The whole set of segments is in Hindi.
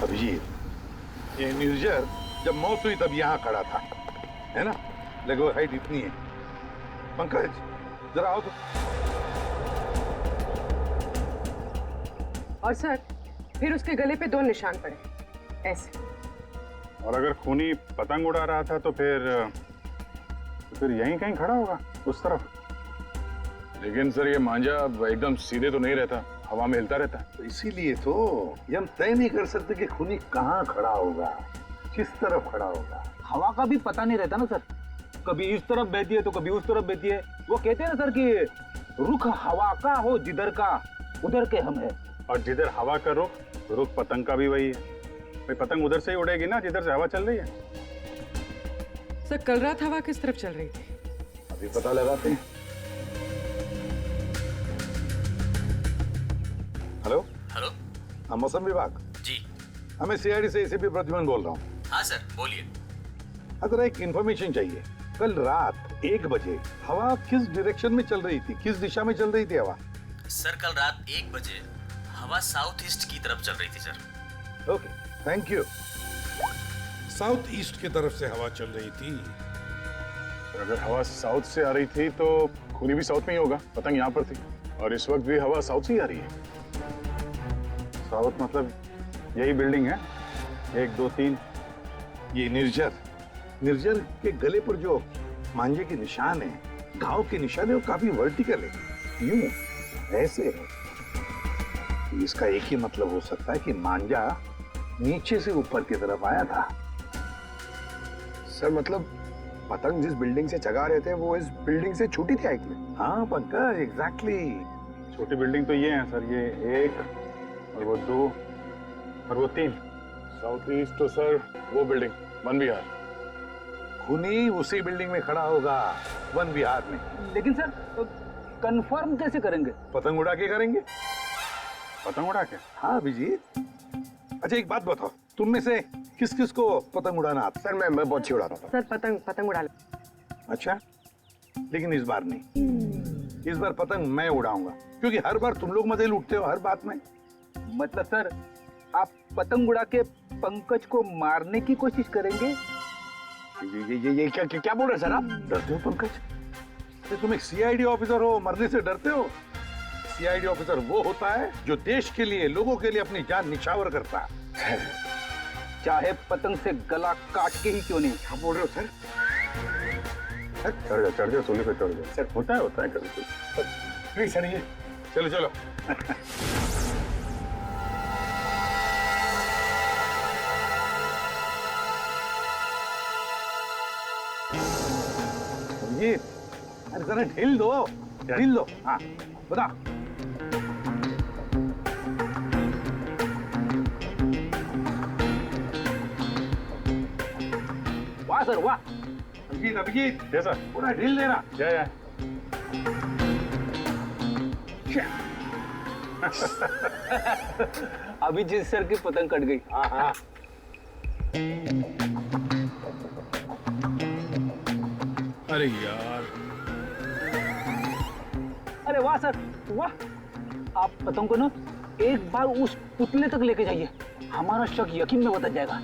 अभिजीत, ये निर्जर जब मौत हुई तब यहाँ खड़ा था, है ना? लगभग हाइट इतनी है। पंकज, जरा आओ तो। और सर, फिर उसके गले पे 2 निशान पड़े, ऐसे। और अगर खूनी पतंग उड़ा रहा था तो फिर यहीं कहीं खड़ा होगा, उस तरफ। लेकिन सर ये मांझा एकदम सीधे तो नहीं रहता, हवा में हिलता रहता है। तो इसीलिए तो ये हम तय नहीं कर सकते कि खूनी कहाँ खड़ा होगा, किस तरफ खड़ा होगा। हवा का भी पता नहीं रहता ना सर, कभी इस तरफ बहती है तो कभी उस तरफ बहती है। वो कहते हैं ना सर कि रुख हवा का हो जिधर का उधर के हम है। और जिधर हवा का रुख पतंग का भी वही है। भाई पतंग उधर से ही उड़ेगी ना जिधर से हवा चल रही है। सर, कल रात हवा किस तरफ चल रही थी? अभी पता लगाते हैं। Hello hello. हाँ, मौसम विभाग जी। हमें सीआईडी से एसीपी प्रद्युमन बोल रहा हूँ। हाँ सर, बोलिए। अगर एक इंफॉर्मेशन चाहिए, कल रात 1 बजे हवा किस डायरेक्शन में चल रही थी, किस दिशा में चल रही थी हवा? सर, कल रात 1 बजे हवा साउथ ईस्ट की तरफ चल रही थी sir. Okay, thank you. South east की तरफ से हवा चल रही थी। अगर हवा साउथ से आ रही थी तो खूनी भी साउथ में ही होगा, पतंग यहाँ पर थी और इस वक्त भी हवा साउथ से ही आ रही है। साउथ मतलब यही बिल्डिंग है, 1 2 3। ये निर्जर के गले पर जो मांझे के निशान है, घाव के निशान है, वो काफी वर्टिकल है, यूं ऐसे है। इसका एक ही मतलब हो सकता है कि मांझा नीचे से ऊपर की तरफ आया था। सर मतलब पतंग जिस बिल्डिंग से चगा रहे थे वो इस बिल्डिंग से छोटी थी हाइट में। हाँ पंकज, एग्जैक्टली। छोटी बिल्डिंग तो ये है सर, ये 1 और वो 2 और वो 3। साउथ ईस्ट तो सर वो बिल्डिंग वन विहार। खूनी उसी बिल्डिंग में खड़ा होगा, वन विहार में। लेकिन सर कंफर्म कैसे करेंगे? पतंग उड़ा के करेंगे। पतंग उड़ा के? हाँ अभिजीत। अच्छा एक बात बताओ, तुम में से किस किस को पतंग उड़ाना आता? सर मैं बहुत अच्छी उड़ाता था। सर, पतंग उड़ा ले। अच्छा, लेकिन इस बार नहीं। इस बार पतंग मैं उड़ाऊंगा, क्योंकि हर बार तुम लोग मजे लूटते हो हर बात में। मतलब सर आप पतंग उड़ा के पंकज को मारने की कोशिश करेंगे? ये क्या बोल रहे सर आप? डरते हो पंकज? अरे तुम एक सीआईडी ऑफिसर हो, मरने से डरते हो? सीआईडी ऑफिसर वो होता है जो देश के लिए, लोगों के लिए अपनी जान निछावर करता है। चाहे पतंग से गला काट के ही क्यों नहीं। क्या बोल रहे हो सर? चढ़ जाओ सोले पे, चढ़ जाओ सर। होता है कभी। प्लीज सर, ये चलो चलो। ये अरे जरा ढील दो, ढील दो। हाँ बता। वाह सर वाह। अभिजीत जैसा पूरा ढील देना। जय अभिजीत सर की पतंग कट गई। हाँ हाँ। अरे यार, अरे वाह सर वाह। आप पतंग को ना एक बार उस पुतले तक लेके जाइए, हमारा शक यकीन में बदल जाएगा।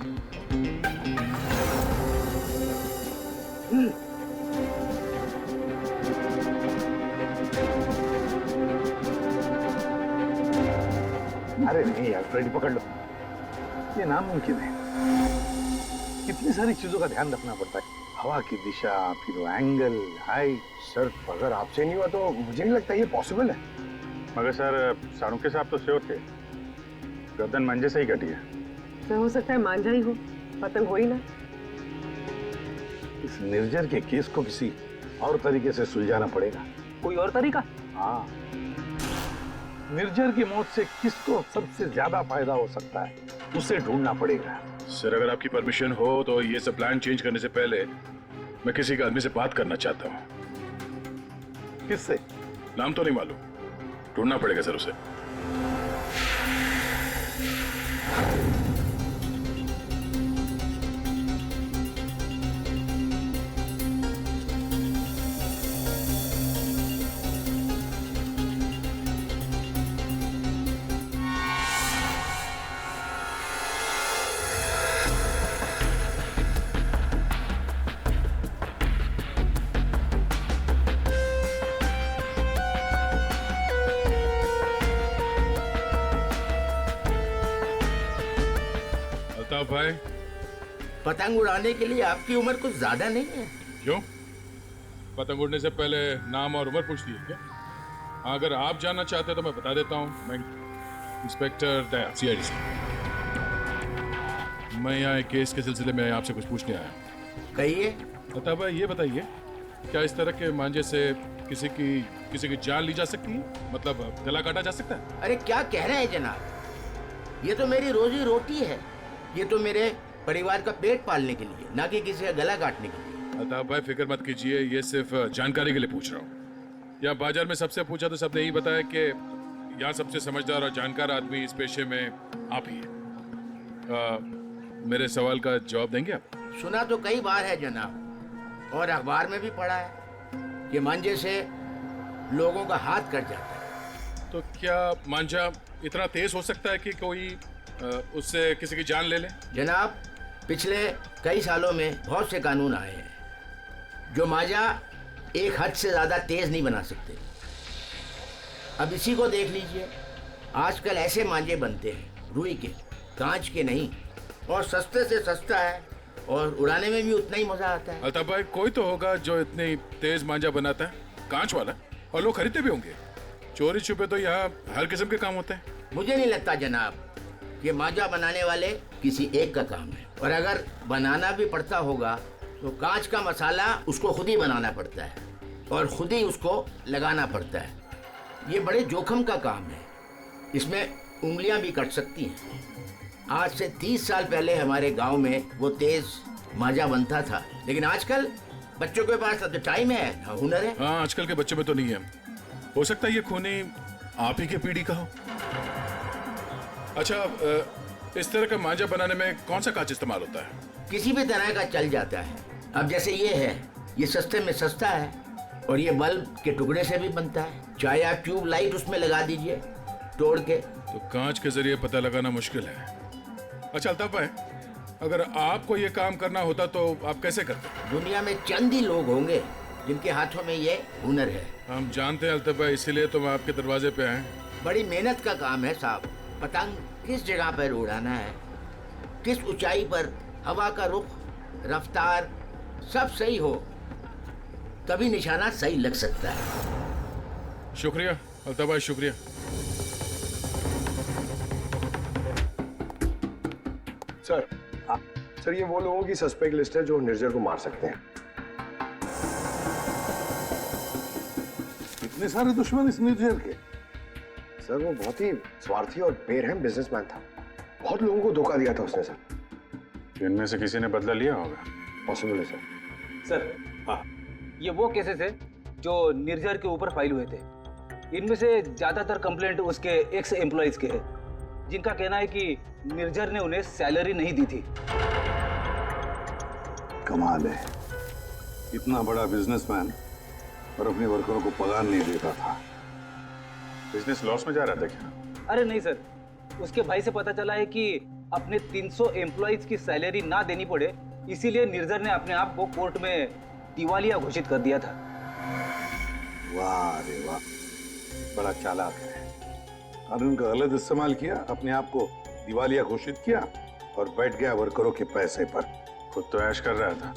अरे नहीं यार, फ्रेडी पकड़ लो। ये नामुमकिन है। कितनी सारी चीजों का ध्यान रखना पड़ता है, हवा की दिशा, फिर वो एंगल, हाइट। सर अगर आपसे नहीं हुआ तो मुझे नहीं लगता ये पॉसिबल है। मगर सर सारुके साहब तो श्योर थे, गर्दन मंजे से ही कटी है। तो हो सकता है मांझा ही हो, पतंग हो ही ना। इस निर्जर के केस को किसी और तरीके से सुलझाना पड़ेगा। कोई और तरीका? हाँ, निर्जर की मौत से किसको सबसे ज्यादा फायदा हो सकता है, उसे ढूंढना पड़ेगा। सर अगर आपकी परमिशन हो तो ये सब प्लान चेंज करने से पहले मैं किसी के आदमी से बात करना चाहता हूँ। किससे? नाम तो नहीं मालूम, ढूंढना पड़ेगा सर उसे। अल्ताफ भाई, पतंग उड़ाने के लिए आपकी उम्र कुछ ज्यादा नहीं है। क्यों? पतंग उड़ने से पहले नाम और उम्र पूछती है क्या? हाँ, अगर आप जानना चाहते हैं तो मैं बता देता हूँ। मैं इंस्पेक्टर दया, CID से। मैं यहाँ एक केस के सिलसिले में आपसे कुछ पूछने आया हूँ। कहिए। अल्ताफ भाई, ये बताइए, क्या इस तरह के मांझे से किसी की जान ली जा सकती है? मतलब गला काटा जा सकता है? अरे क्या कह रहे हैं जनाब, ये तो मेरी रोजी रोटी है, ये तो मेरे परिवार का पेट पालने के लिए, ना कि किसी का गला काटने के लिए। अल्ताफ भाई, फिक्र मत कीजिए, ये सिर्फ जानकारी के लिए पूछ रहा हूँ। या बाजार में सबसे पूछा तो सबने यही बताया कि यहाँ सबसे समझदार और जानकार आदमी इस पेशे में आप ही हैं। मेरे सवाल का जवाब देंगे आप? सुना तो कई बार है जनाब, और अखबार में भी पढ़ा है कि मांझे से लोगों का हाथ कट जाता है। तो क्या मांझा इतना तेज हो सकता है कि कोई उससे किसी की जान ले ले? जनाब, पिछले कई सालों में बहुत से कानून आए हैं जो मांझा एक हद से ज्यादा तेज नहीं बना सकते। अब इसी को देख लीजिए, आजकल ऐसे मांझे बनते हैं रुई के, कांच के नहीं, और सस्ते से सस्ता है और उड़ाने में भी उतना ही मजा आता है। अल्ताफ भाई, कोई तो होगा जो इतनी तेज मांझा बनाता है, कांच वाला, और लोग खरीदते भी होंगे। चोरी छुपे तो यहाँ हर किस्म के काम होते हैं। मुझे नहीं लगता जनाब ये मांझा बनाने वाले किसी एक का काम है, और अगर बनाना भी पड़ता होगा तो कांच का मसाला उसको खुद ही बनाना पड़ता है और खुद ही उसको लगाना पड़ता है। ये बड़े जोखिम का काम है, इसमें उंगलियां भी कट सकती हैं। आज से 30 साल पहले हमारे गांव में वो तेज मांझा बनता था, लेकिन आजकल बच्चों के पास तो टाइम है, हुनर है। हाँ, आजकल के बच्चों में तो नहीं है। हो सकता है ये खूनी आप ही के पीढ़ी का हो। अच्छा, इस तरह का मांझा बनाने में कौन सा कांच इस्तेमाल होता है? किसी भी तरह का चल जाता है। अब जैसे ये है, ये सस्ते में सस्ता है, और ये बल्ब के टुकड़े से भी बनता है। चाहे आप ट्यूब लाइट उसमें लगा दीजिए तोड़ के। तो कांच के जरिए पता लगाना मुश्किल है। अच्छा अल्ताफ भाई, अगर आपको ये काम करना होता तो आप कैसे करते? दुनिया में चंद ही लोग होंगे जिनके हाथों में ये हुनर है। हम जानते हैं अल्ताफ भाई, इसीलिए तो मैं आपके दरवाजे पे आए। बड़ी मेहनत का काम है साहब। पतंग किस जगह पर उड़ाना है, किस ऊंचाई पर, हवा का रुख, रफ्तार, सब सही हो तभी निशाना सही लग सकता है। शुक्रिया अल्ताफ भाई, शुक्रिया। सर, सर ये वो लोगों की सस्पेक्ट लिस्ट है जो निर्जर को मार सकते हैं। इतने सारे दुश्मन इस निर्जर के? सर वो बहुत ही स्वार्थी और बेरहम बिजनेसमैन था, बहुत लोगों को धोखा दिया था उसने सर। इनमें से किसी ने बदला लिया होगा। पॉसिबल है सर। सर हाँ, ये वो केसेस है जो निर्जर के ऊपर फाइल हुए थे। इनमें से ज्यादातर कंप्लेंट उसके एक्स एम्प्लॉइज के हैं, जिनका कहना है कि निर्जर ने उन्हें सैलरी नहीं दी थी। कमाल है, इतना बड़ा बिजनेसमैन और अपने वर्करों को पगार नहीं देता था। बिजनेस लॉस में जा रहा था क्या? अरे नहीं सर, उसके भाई से पता चला है कि अपने 300 एम्प्लॉइज की सैलरी ना देनी पड़े, इसीलिए निर्जर ने अपने आप को कोर्ट में दिवालिया घोषित कर दिया था। वाह रे वाह, बड़ा चालाक है। कानून का गलत इस्तेमाल किया, अपने आप को दिवालिया घोषित किया और बैठ गया वर्करों के पैसे पर। खुद तो ऐश कर रहा था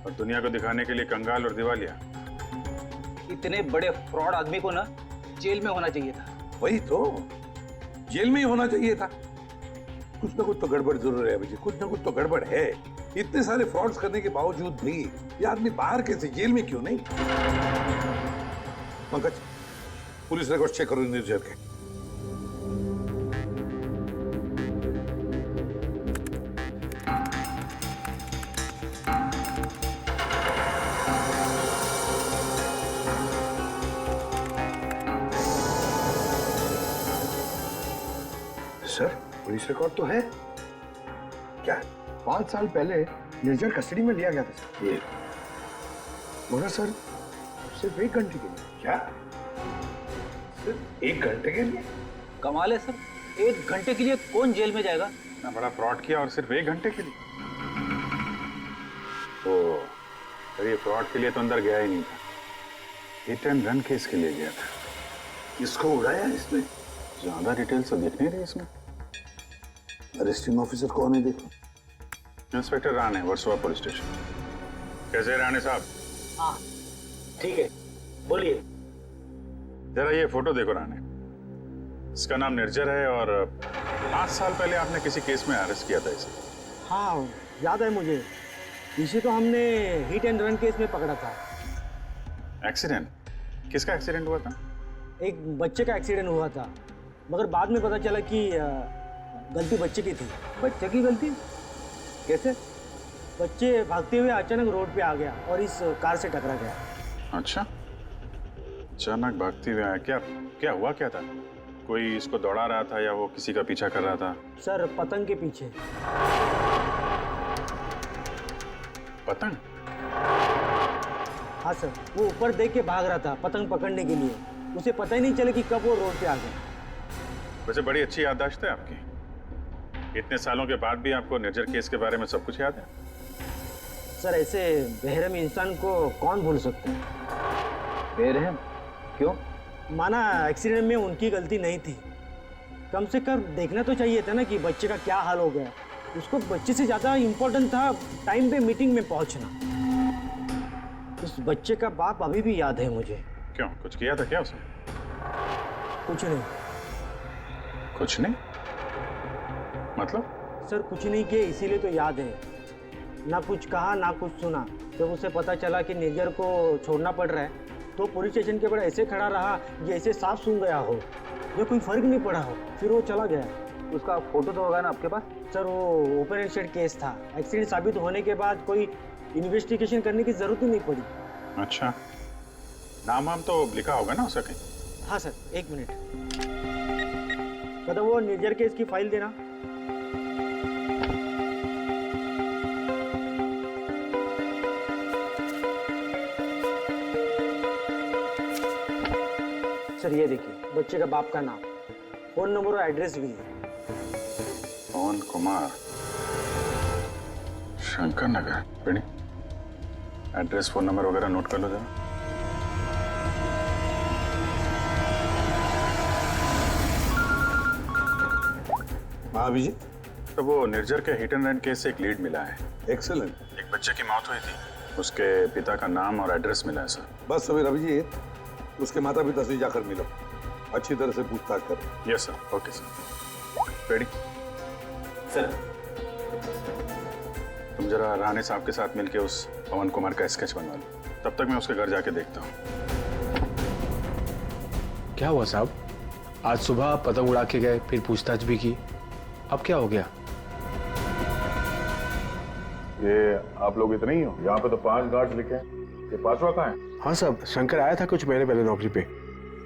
और दुनिया को दिखाने के लिए कंगाल और दिवालिया। इतने बड़े फ्रॉड आदमी को ना जेल में होना चाहिए था। वही तो, जेल में ही होना चाहिए था। कुछ ना कुछ तो गड़बड़ जरूर है अभिजीत, कुछ ना कुछ तो गड़बड़ है। इतने सारे फ्रॉड्स करने के बावजूद भी ये आदमी बाहर कैसे, जेल में क्यों नहीं? पंकज, पुलिस रिकॉर्ड चेक करो निर्जर के। सर पुलिस रिकॉर्ड तो है। क्या 5 साल पहले निर्जर कस्टडी में लिया गया था सर। ये मगर सर सिर्फ 1 घंटे के लिए। क्या? सिर्फ 1 घंटे के लिए? कमाल है सर, 1 घंटे के लिए कौन जेल में जाएगा? इतना बड़ा फ्रॉड किया और सिर्फ 1 घंटे के लिए? ओ, तो ये फ्रॉड के लिए तो अंदर गया ही नहीं था, हिट एंड रन केस के लिए गया था। किसको उड़ाया इसने? ज्यादा डिटेल्स तो दिख नहीं रही इसमें। अरेस्टिंग ऑफिसर कौन है देखो। Inspector Rane, Versova police station. कैसे राणे साहब? हाँ ठीक है, बोलिए। जरा ये फोटो देखो राणे। इसका नाम निर्जर है और 5 साल पहले आपने किसी केस में अरेस्ट किया था इसे। हाँ याद है मुझे, इसे तो हमने हिट एंड रन केस में पकड़ा था। एक्सीडेंट? किसका एक्सीडेंट हुआ था? एक बच्चे का एक्सीडेंट हुआ था, मगर बाद में पता चला कि गलती बच्चे की थी। बच्चे की गलती? कैसे? बच्चे भागते हुए अचानक रोड पे आ गया और इस कार से टकरा गया। अच्छा, अचानक भागते हुए आया। क्या क्या हुआ, क्या था? कोई इसको दौड़ा रहा था या वो किसी का पीछा कर रहा था? सर पतंग के पीछे। पतंग? हाँ सर, वो ऊपर देख के भाग रहा था पतंग पकड़ने के लिए। उसे पता ही नहीं चला कि कब वो रोड पे आ गया। वैसे बड़ी अच्छी याददाश्त है आपकी। इतने सालों के बाद भी आपको निर्जर केस के बारे में सब कुछ याद है? सर ऐसे बेरहम इंसान को कौन भूल सकता है? बेरहम? क्यों? माना एक्सीडेंट में उनकी गलती नहीं थी, कम से कम देखना तो चाहिए था ना कि बच्चे का क्या हाल हो गया। उसको बच्चे से ज़्यादा इम्पोर्टेंट था टाइम पे मीटिंग में पहुंचना। उस बच्चे का बाप अभी भी याद है मुझे। क्यों, कुछ किया था क्या उसने? कुछ नहीं। कुछ नहीं? मतलब? सर कुछ नहीं किए इसीलिए तो याद है। ना कुछ कहा ना कुछ सुना। जब उसे पता चला कि निर्जर को छोड़ना पड़ रहा है तो पुलिस स्टेशन के बड़ा ऐसे खड़ा रहा जैसे सांप सूंघ गया हो, जो कोई फर्क नहीं पड़ा हो। फिर वो चला गया। उसका फोटो तो होगा ना आपके पास? सर वो ओपन एंड शेड केस था। एक्सीडेंट साबित होने के बाद कोई इन्वेस्टिगेशन करने की जरूरत ही नहीं पड़ी। अच्छा, नाम वाम तो लिखा होगा ना उसका कहीं? हाँ सर, एक मिनट। कदम वो निर्जर केस की फाइल देना। सर ये देखिए, बच्चे का बाप का नाम, फोन नंबर और एड्रेस भी है। पवन कुमार, शंकर नगर। बेटी, एड्रेस फोन नंबर वगैरह नोट कर लो जरा। हाँ अभिजीत। तो वो निर्जर के हिट एंड रन केस से एक लीड मिला है। एक्सेलेंट। एक बच्चे की मौत हुई थी, उसके पिता का नाम और एड्रेस मिला है सर। बस अभी अभिजीत, उसके माता पिता से जाकर मिलो, अच्छी तरह से पूछताछ करो। Yes sir, okay sir. Ready? Sir तुम जरा राणे साहब के साथ मिलके उस पवन कुमार का स्केच बनवा लो, तब तक मैं उसके घर जाके देखता हूँ। क्या हुआ साहब? आज सुबह आप पतंग उड़ा के गए, फिर पूछताछ भी की, अब क्या हो गया? ये आप लोग इतने ही हो? यहाँ पे तो 5 गार्ड लिखे हैं, ये 5वां कहाँ है? हाँ साहब, शंकर आया था कुछ महीने पहले नौकरी पे,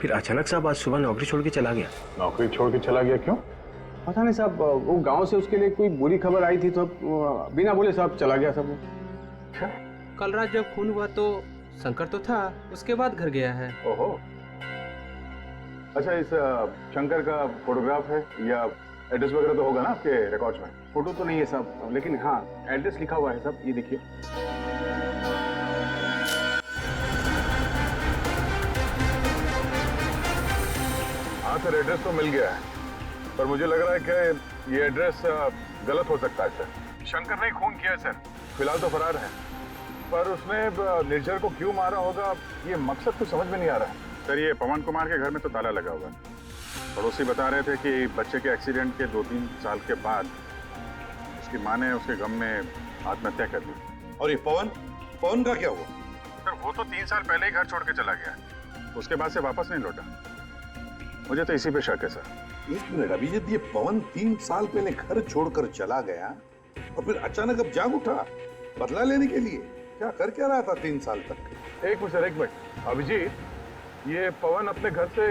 फिर अचानक साहब आज सुबह नौकरी छोड़ के चला गया। नौकरी छोड़ के चला गया, क्यों? पता नहीं साहब, वो गांव से उसके लिए कोई बुरी खबर आई थी तो बिना बोले साहब चला गया सब। कल रात जब खून हुआ तो शंकर तो था, उसके बाद घर गया है। ओहो, अच्छा, इस शंकर का फोटोग्राफ है या एड्रेस वगैरह तो होगा ना आपके रिकॉर्ड्स में? फोटो तो नहीं है साहब, लेकिन हाँ एड्रेस लिखा हुआ है साहब, ये देखिए। हाँ सर, एड्रेस तो मिल गया है, पर मुझे लग रहा है कि ये एड्रेस गलत हो सकता है सर। शंकर ने खून किया है सर, फिलहाल तो फरार है, पर उसने निर्जर को क्यों मारा होगा ये मकसद तो समझ में नहीं आ रहा है। सर ये पवन कुमार के घर में तो ताला लगा हुआ है। पड़ोसी बता रहे थे कि बच्चे के एक्सीडेंट के 2-3 साल के बाद उसकी माँ ने उसके गम में आत्महत्या कर ली। और ये पवन का क्या हुआ? सर वो तो 3 साल पहले ही घर छोड़ के चला गया, उसके बाद से वापस नहीं लौटा। मुझे तो इसी पे शक है सर। एक मिनट अभिजीत, ये पवन 3 साल पहले घर छोड़कर चला गया और फिर अचानक अब जाग उठा बदला लेने के लिए? क्या रहा था 3 साल तक? एक मिनट सर, एक मिनट। अभिजीत, ये पवन अपने घर से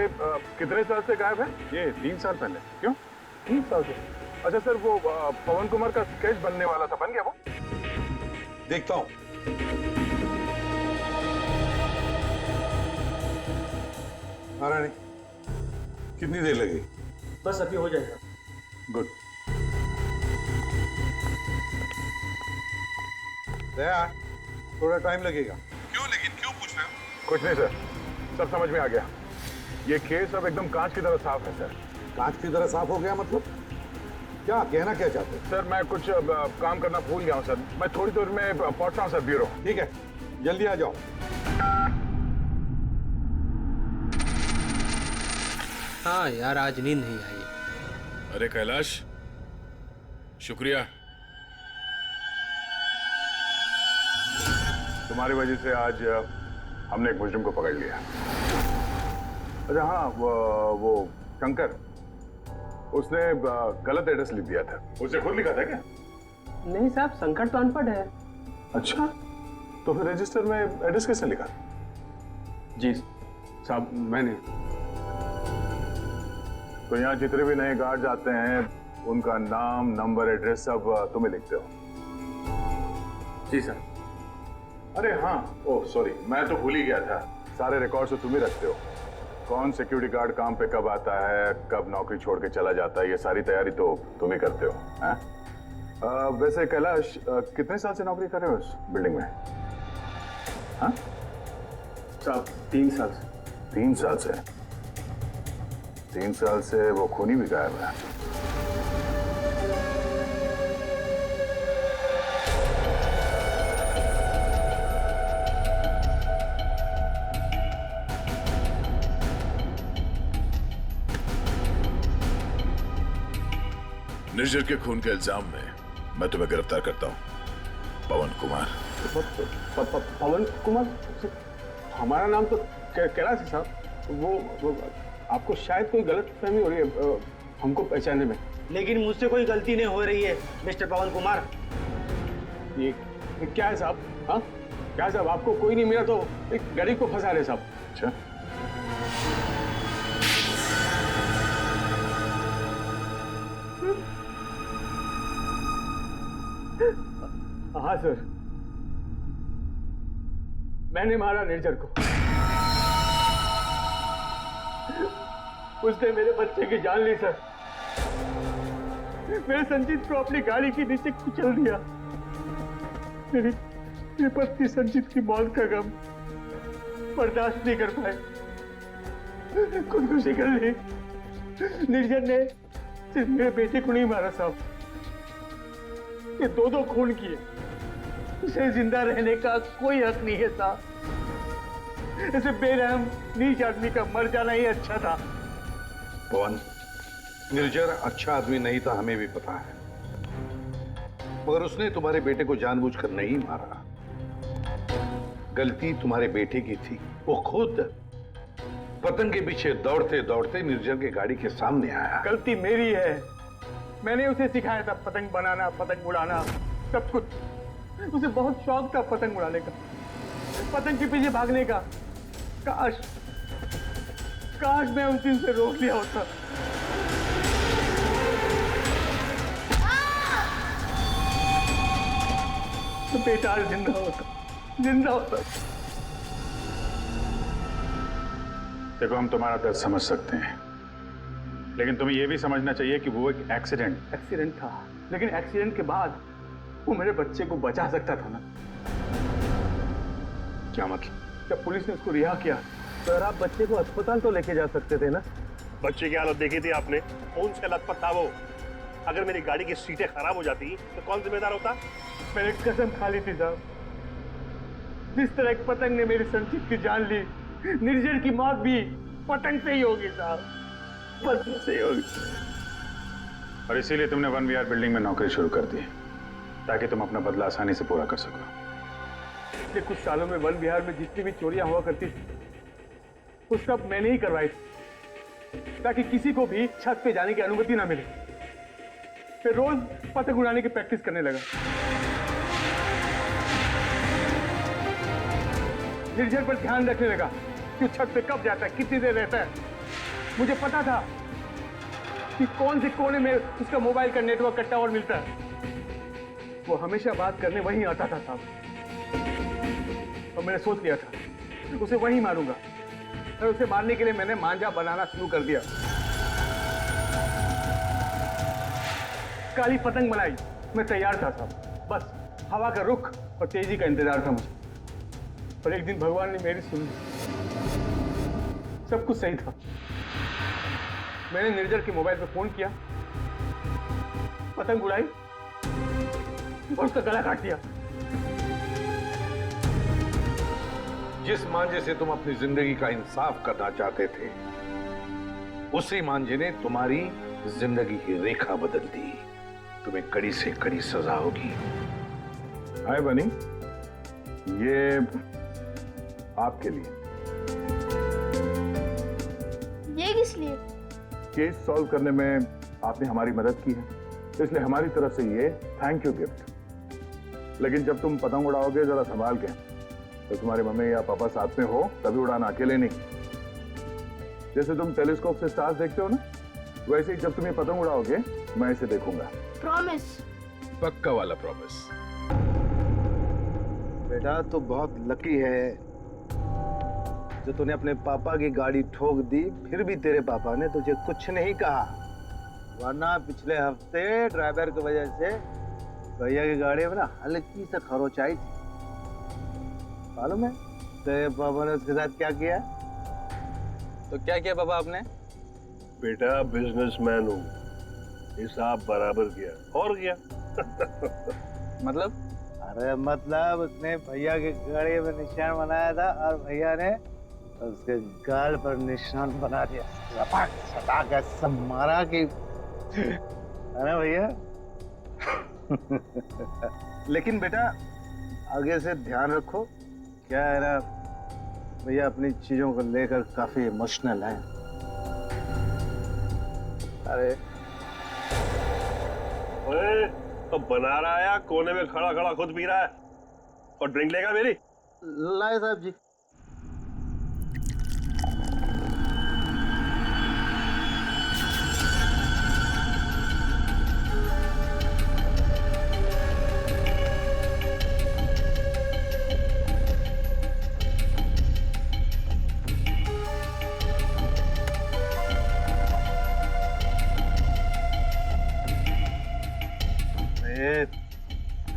कितने साल से गायब है? ये 3 साल पहले। क्यों 3 साल से? अच्छा सर, वो पवन कुमार का स्केच बनने वाला था, बन गया वो? देखता हूँ। महारानी, कितनी देर लगेगी? बस अभी हो जाएगा। गुड। दया, थोड़ा टाइम लगेगा। क्यों पूछ रहे हो? कुछ नहीं सर, सब समझ में आ गया। ये केस अब एकदम कांच की तरह साफ है सर। कांच की तरह साफ हो गया मतलब? क्या कहना क्या चाहते हैं? सर मैं कुछ काम करना भूल गया हूँ सर, मैं थोड़ी देर में पहुंच रहा हूँ सर ब्यूरो। ठीक है, जल्दी आ जाओ। हाँ यार, आज नींद नहीं आई। अरे कैलाश, शुक्रिया। तुम्हारी वजह से आज हमने एक मुजरिम को पकड़ लिया। अच्छा हाँ, वो शंकर, उसने गलत एड्रेस लिख दिया था। उसे खुद लिखा था क्या? नहीं साहब, संकट तो अनपढ़ है। अच्छा, तो फिर रजिस्टर में एड्रेस किसने लिखा? जी साहब, मैंने। तो यहाँ जितने भी नए गार्ड आते हैं उनका नाम, नंबर, एड्रेस सब तुम्हें लिखते हो? जी सर। अरे हाँ, ओह सॉरी, मैं तो भूल ही गया था। सारे रिकॉर्ड्स तो तुम ही रखते हो। कौन सिक्योरिटी गार्ड काम पे कब आता है, कब नौकरी छोड़ के चला जाता है, ये सारी तैयारी तो तुम ही करते हो, हैं? वैसे कैलाश, कितने साल से नौकरी कर रहे हो इस बिल्डिंग में? हाँ साहब 3 साल से। 3 साल से? 3 साल से वो खूनी भी गायब है। निर्जर के खून के इल्जाम में मैं तुम्हें गिरफ्तार करता हूं, पवन कुमार। पवन कुमार? हमारा नाम तो कैलाश है साहब। वो आपको शायद कोई गलत फहमी हो रही है हमको पहचानने में। लेकिन मुझसे कोई गलती नहीं हो रही है मिस्टर पवन कुमार। ये क्या है साहब? हाँ क्या है साहब, आपको कोई नहीं मिला तो एक गरीब को फंसा रहे साहब। अच्छा, हाँ सर, मैंने मारा निर्जर को। उसने मेरे बच्चे की जान ली सर। मेरे संजीत को अपनी गाड़ी के नीचे कुचल दिया। मेरी पत्नी संजीत की मौत का गम बर्दाश्त नहीं कर पाए, खुदकुशी कर ली। निर्जर ने सिर्फ मेरे बेटे को नहीं मारा साहब, ये 2 खून किए। उसे जिंदा रहने का कोई हक नहीं है साहब। ऐसे बेरहम नीच आदमी का मर जाना ही अच्छा था। पवन, निर्जर अच्छा आदमी नहीं था, हमें भी पता है, मगर उसने तुम्हारे बेटे को जानबूझकर नहीं मारा। गलती तुम्हारे बेटे की थी। वो खुद पतंग के पीछे दौड़ते दौड़ते निर्जर की गाड़ी के सामने आया। गलती मेरी है। मैंने उसे सिखाया था पतंग बनाना, पतंग उड़ाना, सब कुछ। उसे बहुत शौक था पतंग उड़ाने का, पतंग के पीछे भागने का। काश मैं उस दिन से रोक लिया होता। तो बेटा जिंदा होता। देखो, हम तुम्हारा दर्द समझ सकते हैं, लेकिन तुम्हें यह भी समझना चाहिए कि वो एक एक्सीडेंट था, लेकिन एक्सीडेंट के बाद वो मेरे बच्चे को बचा सकता था ना। क्या मतलब? जब पुलिस ने उसको रिहा किया तो आप बच्चे को अस्पताल तो लेके जा सकते थे ना। बच्चे की हालत देखी थी आपने, कौन सा लथपथ था वो। अगर मेरी गाड़ी की सीटें खराब हो जाती तो कौन जिम्मेदार होता? मैंने कसम खा ली थी साहब, जिस तरह एक पतंग ने मेरी संजीत की जान ली, निर्जर की मौत भी पतंग से ही होगी साहब, पतंग से ही होगी। और इसीलिए तुमने 1 विहार बिल्डिंग में नौकरी शुरू कर दी, ताकि तुम अपना बदला आसानी से पूरा कर सको। पिछले कुछ सालों में 1 विहार में जितनी भी चोरियां हुआ करती थी, वो सब मैंने ही करवाई थी, ताकि किसी को भी छत पे जाने की अनुमति ना मिले। फिर रोज पतंग उड़ाने की प्रैक्टिस करने लगा। निर्जर पर ध्यान रखने लगा कि छत पे कब जाता है, कितनी देर रहता है। मुझे पता था कि कौन से कोने में उसका मोबाइल का नेटवर्क का टावर मिलता है। वो हमेशा बात करने वहीं आता था साहब, और मैंने सोच लिया था उसे वहीं मारूंगा। और उसे मारने के लिए मैंने मांझा बनाना शुरू कर दिया। काली पतंग बनाई, मैं तैयार था साहब, बस हवा का रुख और तेजी का इंतजार था मुझे। और एक दिन भगवान ने मेरी सुनी, सब कुछ सही था। मैंने निर्जर के मोबाइल पे फोन किया पतंग उड़ाई और उसका गला काट दिया। जिस मांझे से तुम अपनी जिंदगी का इंसाफ करना चाहते थे, उसी मांझे ने तुम्हारी जिंदगी की रेखा बदल दी। तुम्हें कड़ी से कड़ी सजा होगी। हाय बनी, ये आपके लिए। ये किस लिए? केस सॉल्व करने में आपने हमारी मदद की है, इसलिए हमारी तरफ से ये थैंक यू गिफ्ट। लेकिन जब तुम पतंग उड़ाओगे जरा संभाल के, तो तुम्हारी मम्मी या पापा साथ में हो तभी उड़ाना, अकेले नहीं। जैसे तुम टेलीस्कोप से स्टार्स देखते हो ना, वैसे ही जब तुम ये पतंग उड़ाओगे मैं इसे देखूंगा। प्रॉमिस। पक्का वाला प्रॉमिस। बेटा तू बहुत लकी है जो तूने अपने पापा की गाड़ी ठोक दी, फिर भी तेरे पापा ने तुझे कुछ नहीं कहा। वरना पिछले हफ्ते ड्राइवर की वजह से भैया की गाड़ी में ना हल्की सा खरोच आई थी। मालूम है तेरे पापा ने उसके साथ क्या किया? तो क्या किया पापा आपने? बेटा बिजनेसमैन हूँ, हिसाब बराबर किया और किया। मतलब? अरे मतलब उसने भैया की गाड़ी में निशान बनाया था और भैया ने उसके गाल पर निशान बना दिया। लपक सटा के सब मारा कि अरे भैया। लेकिन बेटा आगे से ध्यान रखो, क्या है ना भैया अपनी चीजों को लेकर काफी इमोशनल है। अरे ओए, तो बना रहा है कोने में खड़ा खड़ा खुद पी रहा है और ड्रिंक लेगा मेरी? लाए साहब जी।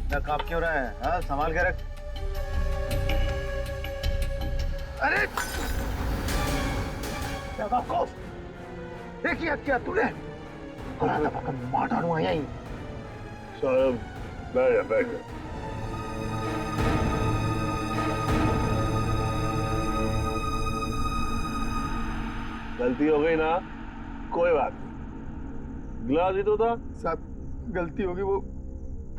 इतना कांप क्यों रहा है? हाँ संभाल के रख। अरे देखिए क्या तूने मार डालूंगा यहीं। साहब बैठ जा। गलती हो गई ना, कोई बात नहीं। गिलास ही तो था। साहब गलती होगी, वो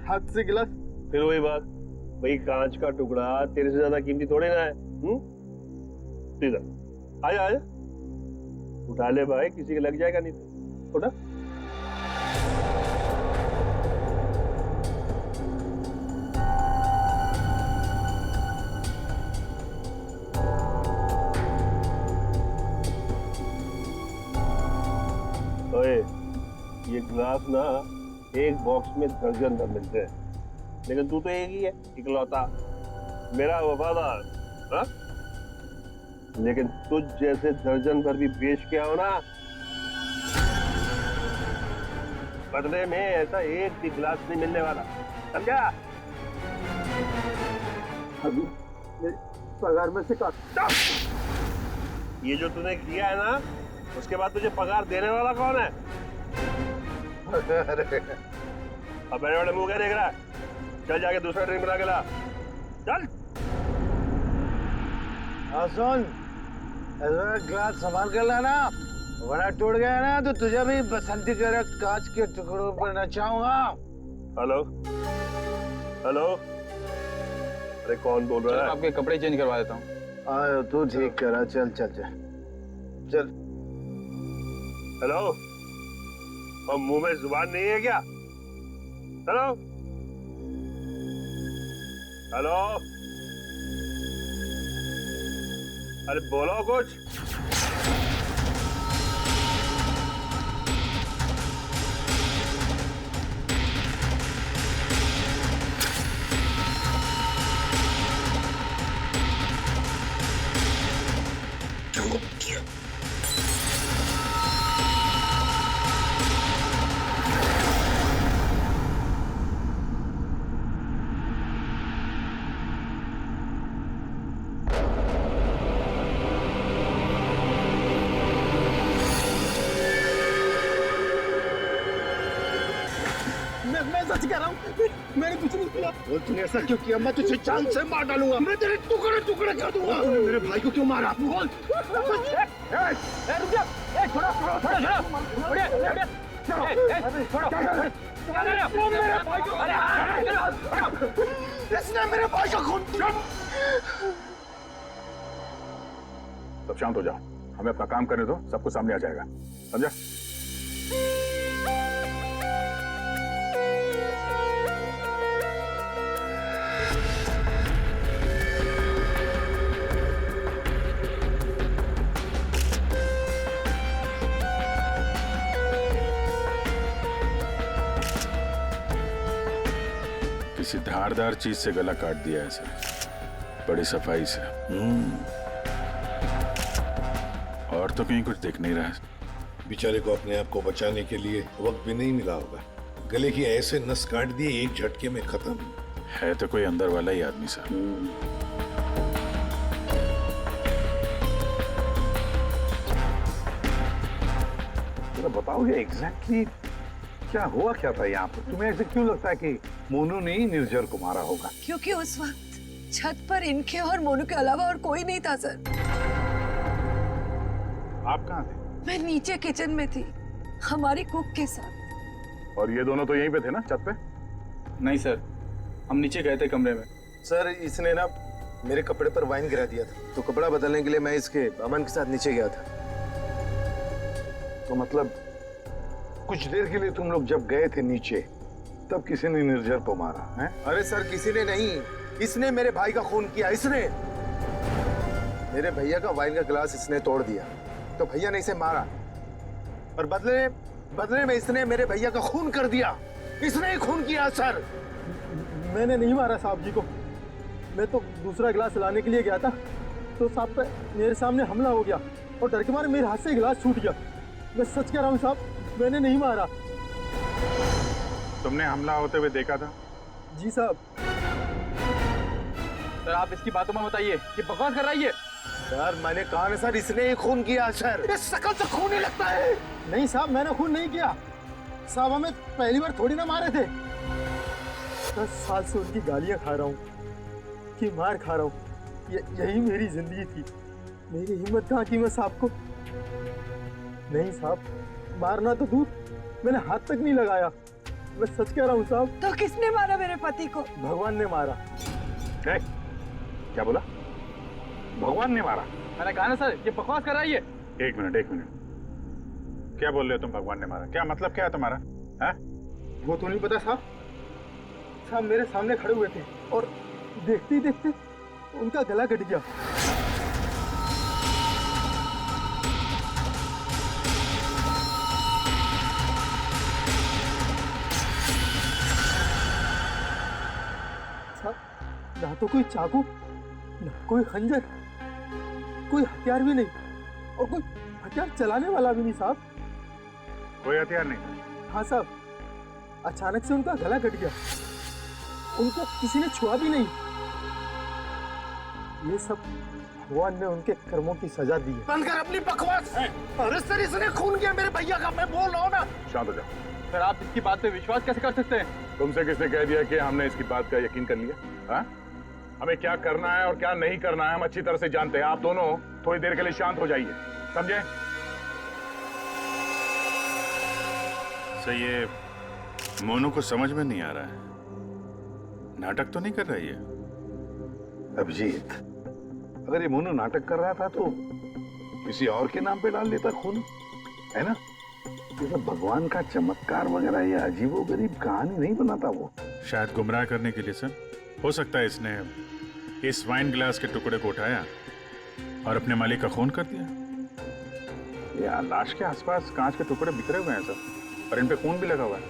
हाथ से गिलास। फिर वही बात, भाई कांच का टुकड़ा तेरे से ज्यादा कीमती थोड़े ना है। सीधा आजा आजा, उठा ले भाई, किसी के लग जाएगा नहीं तो। उठा। ओए, ये ग्लास ना एक बॉक्स में दर्जन भर मिलते हैं, लेकिन तू तो एक ही है, इकलौता मेरा वफादार। हाँ? लेकिन तुझ जैसे दर्जन भर भी बेच के आओ ना, बदले में ऐसा एक भी गिलास नहीं मिलने वाला, समझा? अभी मेरे पगार में से काट। ये जो तूने किया है ना, उसके बाद तुझे पगार देने वाला कौन है? अब बड़े बड़े मुंह क्या देख रहा है? चल जाके दूसरा ड्रिंक बना के ला, चल। हाँ सुन, ग्लास संभाल कर लाना, वरना टूट गया ना तो तुझे भी बसंती कर कांच के टुकड़ों पर नचाऊंगा। हेलो हेलो, अरे कौन बोल रहा है? आपके कपड़े चेंज करवा देता हूँ। तू ठीक करा, चल चल चल चल। हेलो, और मुंह में जुबान नहीं है क्या? हेलो हेलो, अरे बोलो कुछ। मैं सच कह रहा हूँ, मैंने कुछ नहीं किया। और तूने ऐसा क्यों किया? मैं तुझे जान से मार डालूंगा, मैं तेरे टुकड़े टुकड़े कर दूंगा। तूने मेरे भाई को क्यों मारा? बोल। इसने मेरे भाई का खून किया। सब शांत हो जाओ, हमें अपना काम करने दो, सब कुछ सामने आ जाएगा, समझा? किसी धारदार चीज से गला काट दिया है सर, बड़ी सफाई से। और तो कहीं कुछ दिख नहीं रहा है। बेचारे को अपने आप को बचाने के लिए वक्त भी नहीं मिला होगा। गले की ऐसे नस काट दिए एक झटके में खत्म। है तो कोई अंदर वाला ही आदमी साहब। जरा बताओगे एग्जैक्टली क्या हुआ क्या था यहाँ पर? तुम्हें ऐसे क्यों लगता है कि मोनू ने ही निर्जर को मारा होगा? क्योंकि उस वक्त छत पर इनके और मोनू के अलावा और कोई नहीं था सर। आप कहाँ थे? मैं नीचे किचन में थी हमारी कुक के साथ। और ये दोनों तो यहीं पे थे ना, छत पे? नहीं सर, हम नीचे गए थे कमरे में। सर इसने ना मेरे कपड़े पर वाइन गिरा दिया था, तो कपड़ा बदलने के लिए मैं इसके अमन के साथ नीचे गया था। तो मतलब कुछ देर के लिए तुम लोग जब गए थे नीचे तब किसी ने निर्जर को मारा है? अरे सर किसी ने नहीं, इसने मेरे भाई का खून किया। इसने मेरे भैया का वाइन का गिलास इसने तोड़ दिया, तो भैया ने इसे मारा, और बदले में इसने मेरे भैया का खून कर दिया। इसने ही खून किया सर। मैंने नहीं मारा साहब जी को, मैं तो दूसरा गिलास लाने के लिए गया था, तो साहब पे मेरे सामने हमला हो गया और डर के मारे मेरे हाथ से गिलास छूट गया। मैं सच कह रहा हूँ साहब, मैंने नहीं मारा। तुमने हमला होते हुए देखा था? जी साहब। सर आप इसकी बातों में बताइए, ये बकवास कर रही है। सर मैंने कहा ना सर, इसने ही खून किया सर। इस शकल से खून ही लगता है। नहीं साहब मैंने खून नहीं किया साहब, हमें पहली बार थोड़ी ना मारे थे। 10 साल से उनकी गालियां खा रहा हूँ कि मार खा रहा हूँ, यही मेरी जिंदगी थी। मेरी हिम्मत कहाँ की मैं साहब को नहीं साहब, मारना तो दूर, मैंने हाथ तक नहीं लगाया। मैं सच कह रहा हूँ साहब। तो किसने मारा मेरे पति को? भगवान ने मारा। क्या बोला? भगवान ने मारा? मैंने कहा ना सर, ये बकवास कर रही है। एक मिनट, क्या बोल रहे हो तुम? भगवान ने मारा? क्या मतलब क्या है तुम्हारा? है? वो तो नहीं पता साहब। साहब मेरे सामने खड़े हुए थे और देखते ही देखते उनका गला कट गया। ना तो कोई चाकू, ना कोई खंजर, कोई हथियार भी नहीं, और कोई हथियार चलाने वाला भी नहीं साहब। कोई हथियार नहीं? हाँ साहब, अचानक से उनका गला कट गया, उनको किसी ने छुआ भी नहीं। ये सब भगवान ने उनके कर्मों की सजा दी है। बंद कर अपनी बकवास। अरे सर इसने खून किया मेरे भैया का, मैं बोल रहा हूँ ना। शांत हो जाओ। सर आप इसकी बात पे विश्वास कैसे कर सकते हैं? तुमसे किसने कह दिया कि हमने इसकी बात का यकीन कर लिया? हाँ? हमें क्या करना है और क्या नहीं करना है हम अच्छी तरह से जानते हैं। आप दोनों थोड़ी देर के लिए शांत हो जाइए, समझे? सर ये मोनू को समझ में नहीं आ रहा है, नाटक तो नहीं कर रही है? अभिजीत, अगर ये मोनू नाटक कर रहा था तो किसी और के नाम पे डाल देता खून, है ना? ये सब भगवान का चमत्कार वगैरह ये अजीबोगरीब कहानी नहीं बनाता वो। शायद गुमराह करने के लिए सर। हो सकता है इसने इस वाइन ग्लास के टुकड़े को उठाया और अपने मालिक का खून कर दिया। ये लाश के आसपास कांच के टुकड़े बिखरे हुए हैं सर, और इन पे खून भी लगा हुआ है।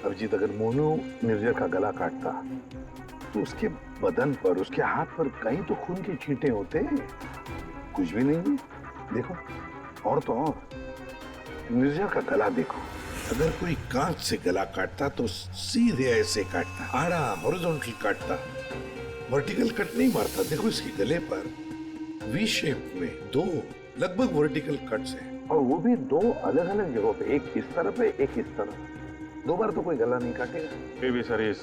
अभिजीत, अगर मोनू निर्जर का गला काटता तो उसके बदन पर, उसके हाथ पर कहीं तो खून के छींटे होते। कुछ भी नहीं। देखो, और तो और निर्जर का गला देखो। अगर कोई कांच से गला काटता तो सीधे ऐसे काटता, आड़ा हॉरिजॉन्टल काटता, वर्टिकल कट नहीं मारता। देखो इसके गले पर वी शेप में 2 लगभग वर्टिकल कट्स हैं, और वो भी 2 अलग अलग जगहों पे, एक इस तरफ है एक इस तरफ। 2 बार तो कोई गला नहीं काटेगा। फिर भी सर इस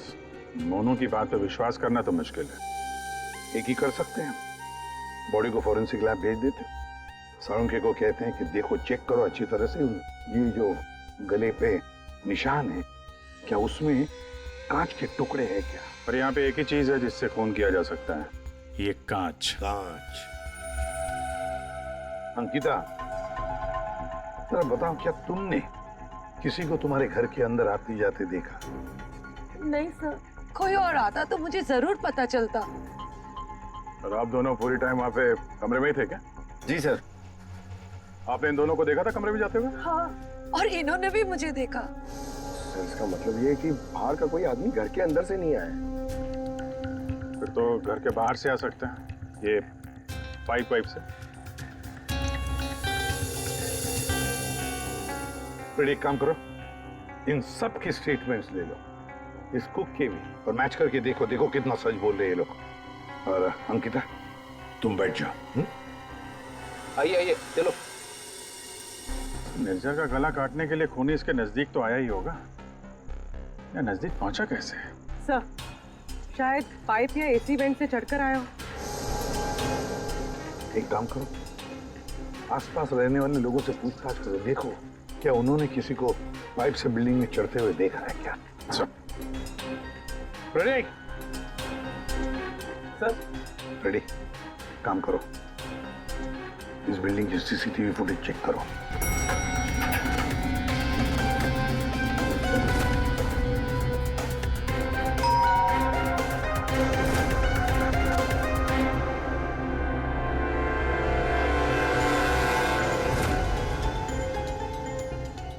मोनू की बात पे विश्वास करना तो मुश्किल है। एक ही कर सकते हैं, बॉडी को फॉरेंसिक लैब भेज देते, साळुंखे को कहते हैं कि देखो चेक करो अच्छी तरह से, ये जो गले पे निशान है क्या उसमें कांच के टुकड़े हैं क्या? पर यहाँ पे एक ही चीज है जिससे खून किया जा सकता है, ये कांच। कांच। अंकिता जरा बताओ, क्या तुमने किसी को तुम्हारे घर के अंदर आते जाते देखा? नहीं सर, कोई और आता तो मुझे जरूर पता चलता। और आप दोनों पूरी टाइम वहाँ पे कमरे में ही थे क्या? जी सर। आपने इन दोनों को देखा था कमरे में जाते हुए? हाँ, और इन्होंने भी मुझे देखा। इसका मतलब ये है कि बाहर का कोई आदमी घर के अंदर से नहीं आया। फिर तो घर के बाहर से आ सकते हैं, ये पाइप से। फिर एक काम करो, इन सब के स्टेटमेंट्स ले लो, इस कुक के भी, और मैच करके देखो, देखो कितना सच बोल रहे हैं ये लोग। और अंकिता तुम बैठ जाओ। आइए आइए चलो। निर्जर का गला काटने के लिए खूनी इसके नजदीक तो आया ही होगा, या नजदीक पहुंचा कैसे? सर, शायद पाइप या एसी वेंट से चढ़कर आया हो। एक काम करो, आसपास रहने वाले लोगों से पूछताछ करो, देखो क्या उन्होंने किसी को पाइप से बिल्डिंग में चढ़ते हुए देखा है क्या? रेडी? Sir ready? काम करो, इस बिल्डिंग की सीसीटीवी फुटेज चेक करो।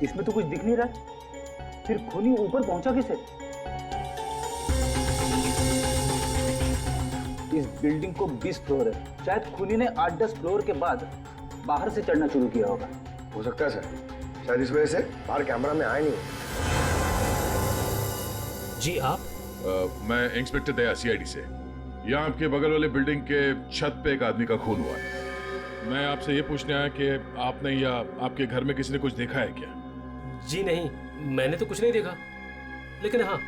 इसमें तो कुछ दिख नहीं रहा, फिर खूनी ऊपर पहुंचा कैसे? इस बिल्डिंग को 20 फ्लोर है, शायद खूनी ने 8-10 फ्लोर के बाद बाहर से चढ़ना शुरू किया होगा। हो सकता है सर, शायद इस वजह से बाहर कैमरा में आया नहीं। जी आप? मैं इंस्पेक्टर दया सीआईडी से। यहाँ आपके बगल वाले बिल्डिंग के छत पे एक आदमी का खून हुआ है। मैं आपसे ये पूछने आया कि आपने या आपके घर में किसी ने कुछ देखा है क्या? जी नहीं, मैंने तो कुछ नहीं देखा, लेकिन हाँ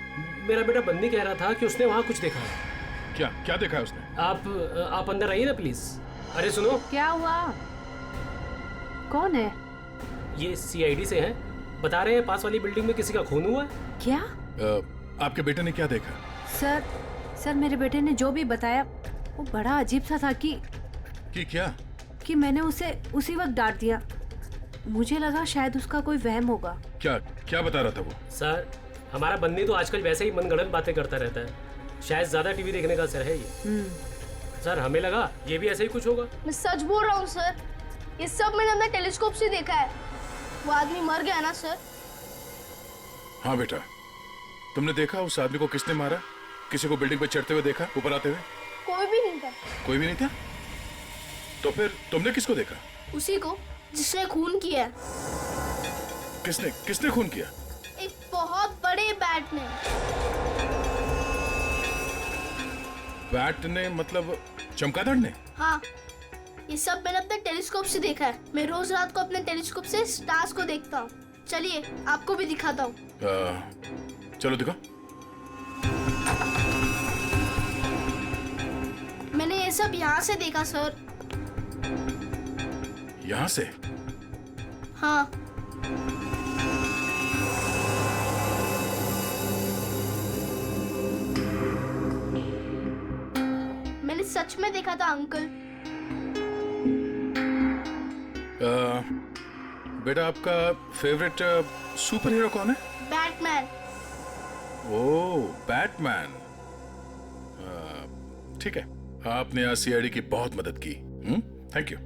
मेरा बेटा बंदी कह रहा था कि उसने वहाँ कुछ देखा है। क्या क्या देखा है उसने? आप अंदर आइए ना प्लीज। अरे सुनो। क्या हुआ? कौन है? ये सीआईडी से हैं, बता रहे हैं पास वाली बिल्डिंग में किसी का खून हुआ है। क्या? आपके बेटे ने क्या देखा? सर मेरे बेटे ने जो भी बताया वो बड़ा अजीब सा था कि क्या? कि मैंने उसे उसी वक्त डांट दिया। मुझे लगा शायद उसका कोई वहम होगा। क्या बता रहा था वो? सर हमारा बंदी तो आजकल वैसे ही मनगढ़ंत बातें करता रहता है, शायद ज्यादा टीवी देखने का असर है ये। सर हमें लगा ये भी ऐसे ही कुछ होगा। मैं सच बोल रहा हूँ सर, ये सब मैंने अपने टेलीस्कोप से देखा है। वो आदमी मर गया ना सर। हाँ बेटा, तुमने देखा उस आदमी को किसने मारा? किसी को बिल्डिंग पे चढ़ते हुए देखा, ऊपर आते हुए? कोई भी नहीं था। कोई भी नहीं था? तो फिर तुमने किसको देखा? उसी को जिसने खून किया। किसने खून किया? एक बहुत बड़े बैट ने। बैट ने मतलब चमगादड़ ने? हाँ, ये सब मैंने अपने टेलीस्कोप से देखा है। मैं रोज रात को अपने टेलीस्कोप से स्टार्स को देखता हूँ। चलिए आपको भी दिखाता हूँ। चलो दिखा। मैंने ये सब यहाँ से देखा सर। यहाँ से? हाँ। मैंने सच में देखा था अंकल। बेटा आपका फेवरेट सुपर हीरो कौन है? बैटमैन। ओह बैटमैन, ठीक है। आपने आज सीआईडी की बहुत मदद की। Thank you.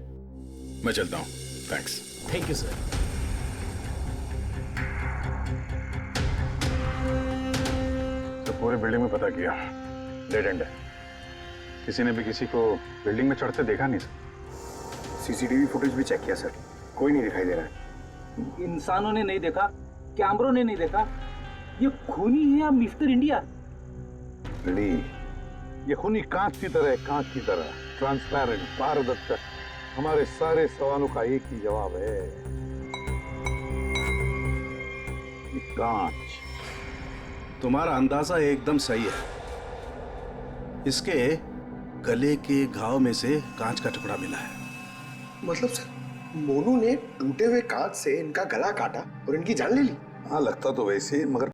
मैं चलता हूँ। थैंक्स। Thank you sir. तो पूरे बिल्डिंग में पता किया, डेड एंड है। किसी ने भी किसी को बिल्डिंग में चढ़ते देखा नहीं सर। सीसीटीवी फुटेज भी चेक किया सर, कोई नहीं दिखाई दे रहा है। इंसानों ने नहीं देखा, कैमरों ने नहीं देखा। ये खूनी है या मिस्टर इंडिया? ये खूनी कांच की तरह है, कांच की तरह ट्रांसपेरेंट, पारदर्शक। हमारे सारे सवालों का एक ही जवाब है, ये कांच। तुम्हारा अंदाजा एकदम सही है। इसके गले के घाव में से कांच का टुकड़ा मिला है। मतलब सर, मोनू ने टूटे हुए कांच से इनका गला काटा और इनकी जान ले ली? हाँ, लगता तो वैसे, मगर